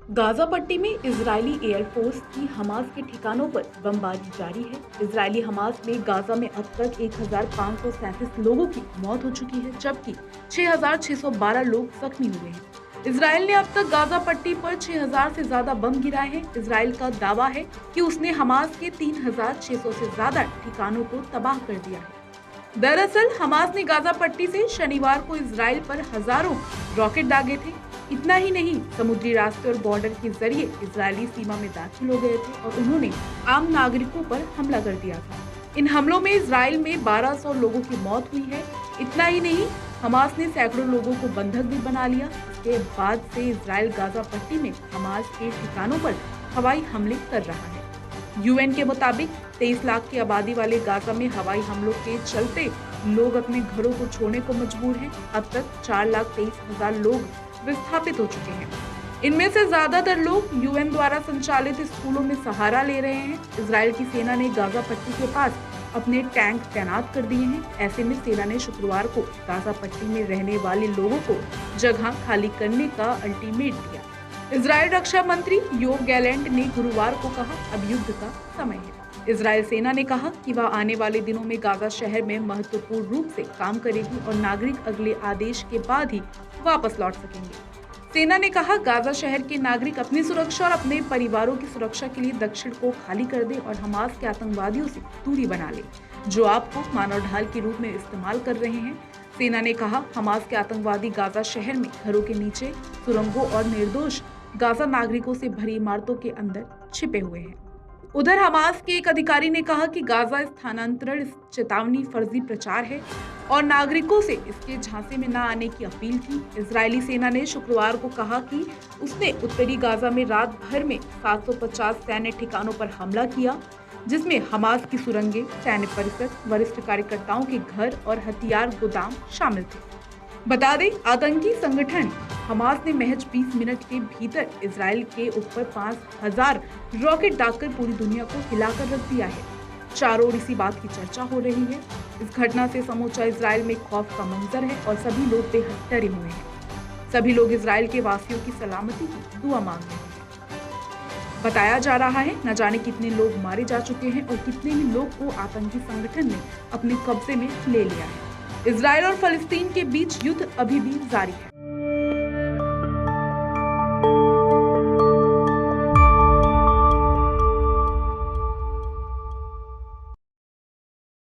Gaza पट्टी में Israeli air force की हमास के ठिकानों पर बमबारी जारी है। इजरायली हमास में गाजा में अब तक 1537 लोगों की मौत हो चुकी है, जबकि 6612 लोग जख्मी हुए हैं। इजरायल ने अब तक गाजा पट्टी पर 6000 से ज्यादा बम गिराए हैं। इजरायल का दावा है कि उसने हमास के 3600 से ज्यादा ठिकानों को तबाह कर दिया है। दरअसल हमास ने गाजा पट्टी से शनिवार को इजराइल पर हजारों रॉकेट दागे थे। इतना ही नहीं, समुद्री रास्ते और बॉर्डर के जरिए इजरायली सीमा में दाखिल हो गए थे और उन्होंने आम नागरिकों पर हमला कर दिया था। इन हमलों में इजराइल में 1200 लोगों की मौत हुई है। इतना ही नहीं, हमास ने सैकड़ों लोगों को बंधक भी बना लिया। इसके बाद से इजराइल गाजा पट्टी में हमास के ठिकानों पर हवाई हमले कर रहा है। यूएन के मुताबिक 23 लाख की आबादी वाले गाजा में हवाई हमलों के चलते लोग अपने घरों को छोड़ने को मजबूर हैं। अब तक 4,23,000 लोग विस्थापित हो चुके हैं। इनमें से ज्यादातर लोग यूएन द्वारा संचालित स्कूलों में सहारा ले रहे हैं। इजराइल की सेना ने गाजा पट्टी के पास अपने टैंक तैनात कर दिए हैं। ऐसे में सेना ने शुक्रवार को गाजा पट्टी में रहने वाले लोगों को जगह खाली करने का अल्टीमेट दिया। इजरायल रक्षा मंत्री योव गैलेंट ने गुरुवार को कहा, अब युद्ध का समय है। इजरायल सेना ने कहा कि वह आने वाले दिनों में गाजा शहर में महत्वपूर्ण रूप से काम करेगी और नागरिक अगले आदेश के बाद ही वापस लौट सकेंगे। सेना ने कहा, गाजा शहर के नागरिक अपनी सुरक्षा और अपने परिवारों की सुरक्षा के लिए दक्षिण को खाली कर दे और हमास के आतंकवादियों से दूरी बना ले, जो आपको मानव ढाल के रूप में इस्तेमाल कर रहे हैं। सेना ने कहा, हमास के आतंकवादी गाजा शहर में घरों के नीचे, सुरंगों और निर्दोष गाजा नागरिकों से भरी इमारतों के अंदर छिपे हुए हैं। उधर हमास के एक अधिकारी ने कहा कि गाजा स्थानांतरण चेतावनी फर्जी प्रचार है और नागरिकों से इसके झांसे में न आने की अपील की। इजरायली सेना ने शुक्रवार को कहा कि उसने उत्तरी गाजा में रात भर में 750 सैन्य ठिकानों पर हमला किया, जिसमें हमास की सुरंगें, सैन्य परिसर, वरिष्ठ कार्यकर्ताओं के घर और हथियार गोदाम शामिल थे। बता दें, आतंकी संगठन हमास ने महज 20 मिनट के भीतर इजराइल के ऊपर 5000 रॉकेट दागकर पूरी दुनिया को हिलाकर रख दिया है। चारों ओर इसी बात की चर्चा हो रही है। इस घटना से समूचा इजराइल में खौफ का मंजर है और सभी लोग बेहद डरे हुए हैं। सभी लोग इजराइल के वासियों की सलामती की दुआ मांग रहे हैं। बताया जा रहा है, न जाने कितने लोग मारे जा चुके हैं और कितने ही लोग को आतंकी संगठन ने अपने कब्जे में ले लिया है। इजराइल और फलस्तीन के बीच युद्ध अभी भी जारी है।